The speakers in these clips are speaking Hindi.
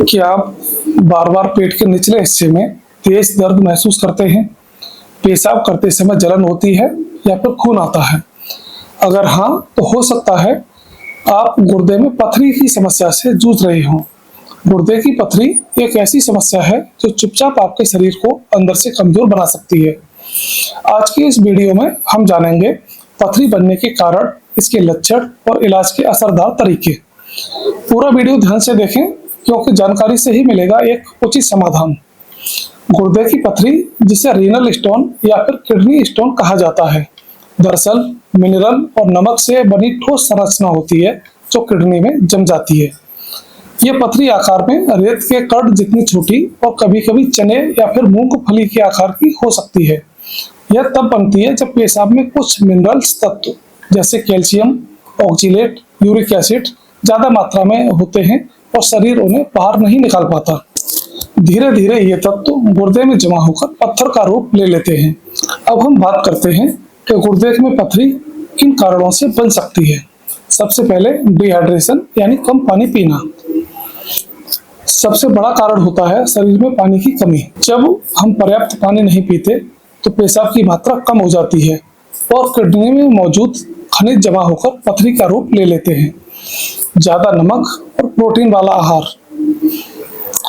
क्या आप बार बार पेट के निचले हिस्से में तेज दर्द महसूस करते हैं? पेशाब करते समय जलन होती है या फिर खून आता है? अगर हाँ, तो हो सकता है आप गुर्दे में पथरी की समस्या से जूझ रहे हों। गुर्दे की पथरी एक ऐसी समस्या है जो चुपचाप आपके शरीर को अंदर से कमजोर बना सकती है। आज की इस वीडियो में हम जानेंगे पथरी बनने के कारण, इसके लक्षण और इलाज के असरदार तरीके। पूरा वीडियो ध्यान से देखें क्योंकि जानकारी से ही मिलेगा एक उचित समाधान। गुर्दे की पथरी, जिसे रीनल स्टोन या फिर किडनी स्टोन कहा जाता है, दरअसल मिनरल और नमक से बनी ठोस संरचना होती है जो किडनी में जम जाती है। यह पथरी आकार में रेत के कण जितनी छोटी और कभी-कभी चने या फिर मूंगफली के आकार की हो सकती है। यह तब बनती है जब पेशाब में कुछ मिनरल्स तत्व जैसे कैल्शियम, ऑक्जेलेट, यूरिक एसिड ज्यादा मात्रा में होते हैं और शरीर उन्हें बाहर नहीं निकाल पाता। धीरे धीरे ये तत्व गुर्दे में जमा होकर पत्थर का रूप ले लेते हैं। अब हम बात करते हैं कि गुर्दे में पथरी किन कारणों से बन सकती है। सबसे पहले डिहाइड्रेशन यानी कम पानी पीना। सबसे बड़ा कारण होता है शरीर में पानी की कमी। जब हम पर्याप्त पानी नहीं पीते तो पेशाब की मात्रा कम हो जाती है और किडनी में मौजूद खनिज जमा होकर पथरी का रूप ले लेते हैं। ज्यादा नमक और प्रोटीन वाला आहार,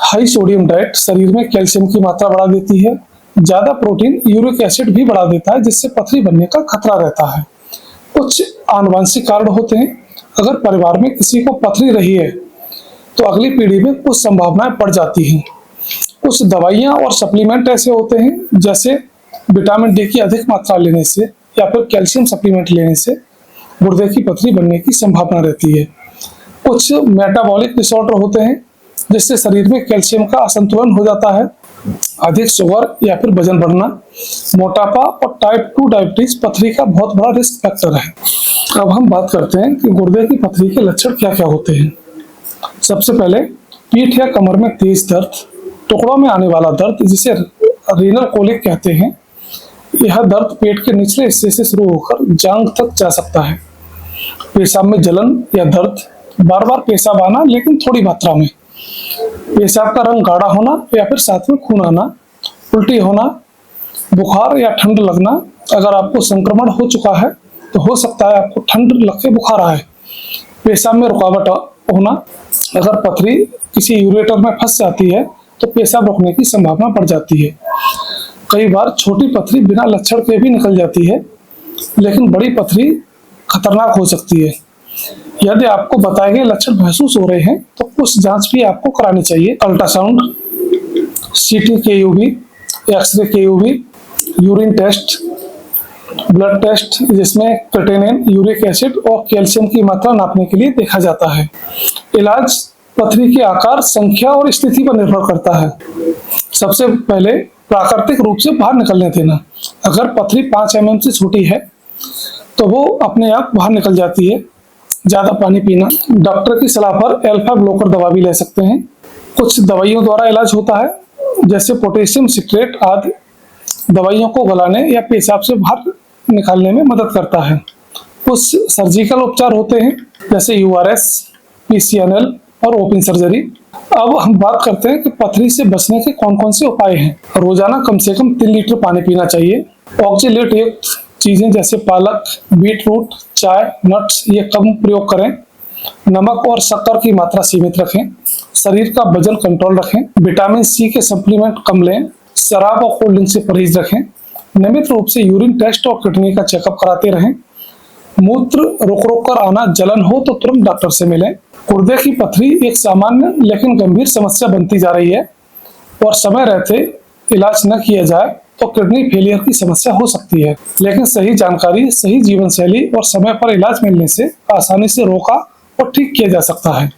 हाई सोडियम डाइट शरीर में कैल्शियम की मात्रा बढ़ा देती है। ज्यादा प्रोटीन यूरिक एसिड भी बढ़ा देता है, जिससे पथरी बनने का खतरा रहता है। कुछ आनुवंशिक कारण होते हैं। अगर परिवार में किसी को पथरी रही है तो अगली पीढ़ी में कुछ संभावनाएं बढ़ जाती हैं। कुछ दवाइयां और सप्लीमेंट ऐसे होते हैं, जैसे विटामिन डी की अधिक मात्रा लेने से या फिर कैल्शियम सप्लीमेंट लेने से गुर्दे की पथरी बनने की संभावना रहती है। कुछ मेटाबॉलिक डिसऑर्डर होते हैं, जिससे शरीर में कैल्शियम का असंतुलन हो जाता है। अधिक शुगर या फिर वजन बढ़ना, मोटापा और टाइप 2 डायबिटीज पथरी का बहुत बड़ा रिस्क फैक्टर है। अब हम बात करते हैं कि गुर्दे की पथरी के लक्षण क्या क्या होते हैं। सबसे पहले पीठ या कमर में तेज दर्द, टुकड़ों में आने वाला दर्द जिसे रीनल कोलिक कहते हैं। यह दर्द पेट के निचले हिस्से से शुरू होकर जांघ तक जा सकता है। पेशाब में जलन या दर्द, बार बार पेशाब आना लेकिन थोड़ी मात्रा में, पेशाब का रंग गाढ़ा होना या फिर साथ में खून आना, उल्टी होना, बुखार या ठंड लगना। अगर आपको संक्रमण हो चुका है तो हो सकता है आपको ठंड लग के बुखार आए। पेशाब में रुकावट होना, अगर पथरी किसी यूरेटर में फंस जाती है तो पेशाब रुकने की संभावना बढ़ जाती है। कई बार छोटी पथरी बिना लक्षण के भी निकल जाती है, लेकिन बड़ी पथरी खतरनाक हो सकती है। यदि आपको बताए गए लक्षण महसूस हो रहे हैं तो कुछ जांच भी आपको करानी चाहिए। Ultrasound, CT KUB, x-ray KUB, urine test, blood test जिसमें क्रिएटिनिन, यूरिक एसिड और कैल्शियम की मात्रा नापने के लिए देखा जाता है। इलाज पथरी के आकार, संख्या और स्थिति पर निर्भर करता है। सबसे पहले प्राकृतिक रूप से बाहर निकलने देना। अगर पथरी 5 mm से छोटी है तो वो अपने आप बाहर निकल जाती है। ज्यादा पानी पीना, डॉक्टर की सलाह पर अल्फा ब्लॉकर दवा भी ले सकते हैं। कुछ दवाइयों द्वारा इलाज होता है, जैसे पोटेशियम सिट्रेट आदि दवाइयों को गलाने या पेशाब से बाहर निकालने में मदद करता है। कुछ सर्जिकल उपचार होते हैं, जैसे यूआरएस, पीसीएनएल और ओपन सर्जरी। अब हम बात करते हैं कि पथरी से बचने के कौन कौन से उपाय हैं। रोजाना कम से कम 3 लीटर पानी पीना चाहिए। ऑक्जेलेट युक्त चीजें जैसे पालक, बीटरूट, चाय, नट्स ये कम प्रयोग करें। नमक और शक्कर की मात्रा सीमित रखें। शरीर का वजन कंट्रोल रखें। विटामिन सी के सप्लीमेंट कम लें। शराब और कोल्ड ड्रिंक से परहेज रखें। नियमित रूप से यूरिन टेस्ट और किडनी का चेकअप कराते रहें। मूत्र रुक रुक कर आना, जलन हो तो तुरंत डॉक्टर से मिलें। गुर्दे की पथरी एक सामान्य लेकिन गंभीर समस्या बनती जा रही है और समय रहते इलाज न किया जाए तो किडनी फेलियर की समस्या हो सकती है। लेकिन सही जानकारी, सही जीवन शैली और समय पर इलाज मिलने से आसानी से रोका और ठीक किया जा सकता है।